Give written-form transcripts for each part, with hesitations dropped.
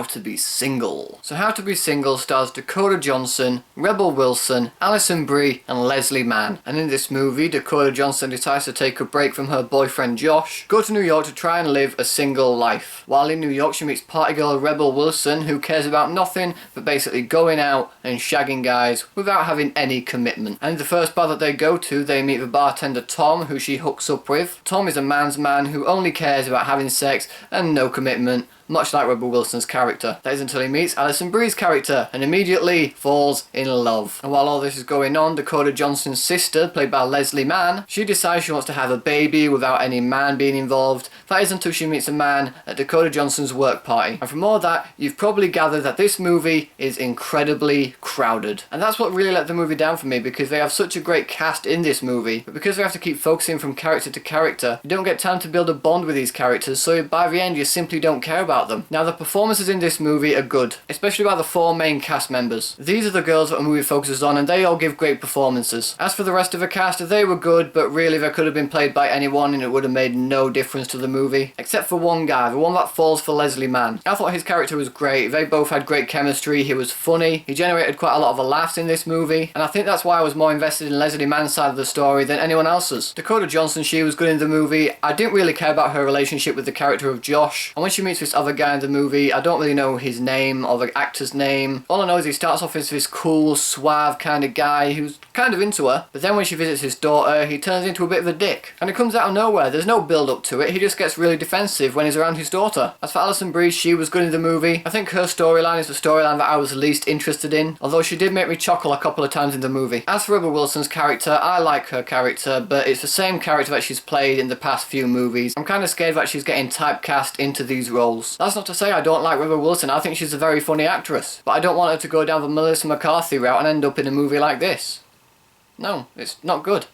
How to Be Single. So How to Be Single stars Dakota Johnson, Rebel Wilson, Alison Brie and Leslie Mann. And in this movie, Dakota Johnson decides to take a break from her boyfriend Josh, go to New York to try and live a single life. While in New York, she meets party girl Rebel Wilson, who cares about nothing but basically going out and shagging guys without having any commitment. And in the first bar that they go to, they meet the bartender Tom, who she hooks up with. Tom is a man's man who only cares about having sex and no commitment, much like Rebel Wilson's character. That is until he meets Alison Brie's character and immediately falls in love. And while all this is going on, Dakota Johnson's sister, played by Leslie Mann, she decides she wants to have a baby without any man being involved. That is until she meets a man at Dakota Johnson's work party. And from all that, you've probably gathered that this movie is incredibly crowded. And that's what really let the movie down for me, because they have such a great cast in this movie, but because they have to keep focusing from character to character, you don't get time to build a bond with these characters, so by the end you simply don't care about them. Now, the performances in this movie are good, especially by the four main cast members. These are the girls that the movie focuses on, and they all give great performances. As for the rest of the cast, they were good, but really they could have been played by anyone and it would have made no difference to the movie. Except for one guy, the one that falls for Leslie Mann. I thought his character was great, they both had great chemistry, he was funny, he generated quite a lot of laughs in this movie, and I think that's why I was more invested in Leslie Mann's side of the story than anyone else's. Dakota Johnson, she was good in the movie. I didn't really care about her relationship with the character of Josh, and when she meets this other guy in the movie, I don't really know his name or the actor's name. All I know is he starts off as this cool, suave kind of guy who's kind of into her, but then when she visits his daughter, he turns into a bit of a dick. And it comes out of nowhere, there's no build up to it, he just gets really defensive when he's around his daughter. As for Alison Brie, she was good in the movie. I think her storyline is the storyline that I was least interested in, although she did make me chuckle a couple of times in the movie. As for Rebel Wilson's character, I like her character, but it's the same character that she's played in the past few movies. I'm kind of scared that she's getting typecast into these roles. That's not to say I don't like Rebel Wilson, I think she's a very funny actress, but I don't want her to go down the Melissa McCarthy route and end up in a movie like this. No, it's not good.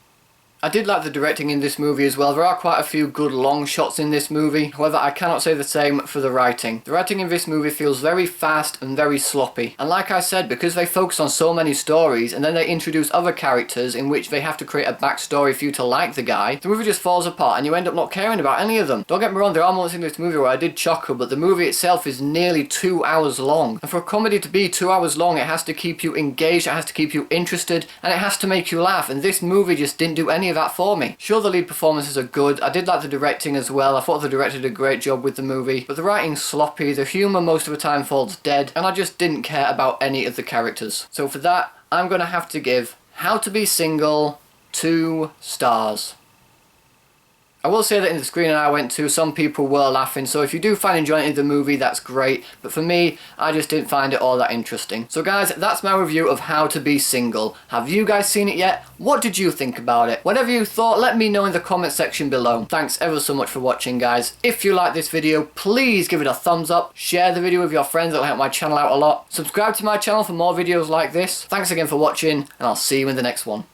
I did like the directing in this movie as well. There are quite a few good long shots in this movie. However, I cannot say the same for the writing. The writing in this movie feels very fast and very sloppy. And like I said, because they focus on so many stories and then they introduce other characters in which they have to create a backstory for you to like the guy, the movie just falls apart and you end up not caring about any of them. Don't get me wrong, there are moments in this movie where I did chuckle, but the movie itself is nearly 2 hours long. And for a comedy to be 2 hours long, it has to keep you engaged, it has to keep you interested, and it has to make you laugh. And this movie just didn't do any of that for me. Sure, the lead performances are good. I did like the directing as well. I thought the director did a great job with the movie, but the writing's sloppy, the humour most of the time falls dead, and I just didn't care about any of the characters. So for that, I'm gonna have to give How to Be Single 2 stars. I will say that in the screening I went to, some people were laughing, so if you do find enjoyment in the movie, that's great, but for me, I just didn't find it all that interesting. So guys, that's my review of How to Be Single. Have you guys seen it yet? What did you think about it? Whatever you thought, let me know in the comment section below. Thanks ever so much for watching, guys. If you like this video, please give it a thumbs up, share the video with your friends, that'll help my channel out a lot. Subscribe to my channel for more videos like this. Thanks again for watching, and I'll see you in the next one.